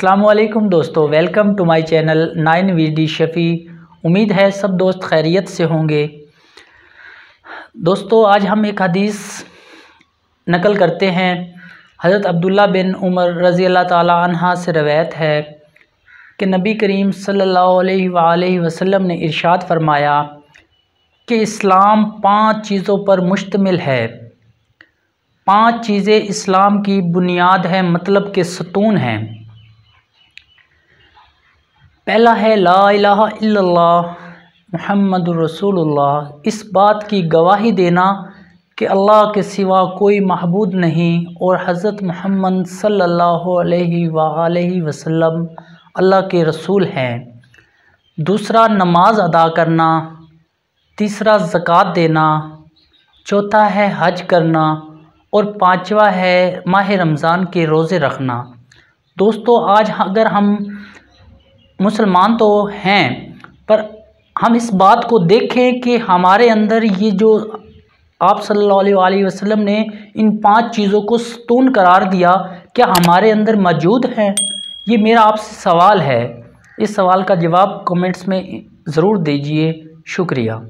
अस्सलामुअलैकुम दोस्तों, welcome to my channel 9VD Shafi. उम्मीद है सब दोस्त खैरियत से होंगे। दोस्तों, आज हम एक हदीस नकल करते हैं। हज़रत अब्दुल्ला बिन उमर रज़ी अल्लाह ताला अन्हा से रवायत है कि नबी करीम सल्लल्लाहु अलैहि वसल्लम ने इरशाद फरमाया कि इस्लाम 5 चीज़ों पर मुश्तमिल है। 5 चीज़ें इस्लाम की बुनियाद है, मतलब के सतून हैं। पहला है ला इलाहा इल्लल्लाह मुहम्मदुर रसूलुल्लाह, इस बात की गवाही देना कि अल्लाह के सिवा कोई महबूद नहीं और हज़रत मुहम्मद सल्लल्लाहु अलैहि वसल्लम अल्लाह के रसूल हैं। दूसरा नमाज अदा करना, तीसरा ज़कात देना, चौथा है हज करना और पांचवा है माह रमज़ान के रोज़े रखना। दोस्तों, आज अगर हम मुसलमान तो हैं, पर हम इस बात को देखें कि हमारे अंदर ये जो आप सल्लल्लाहु अलैहि वसल्लम ने इन 5 चीज़ों को सतून करार दिया, क्या हमारे अंदर मौजूद है? ये मेरा आपसे सवाल है। इस सवाल का जवाब कमेंट्स में ज़रूर दीजिए। शुक्रिया।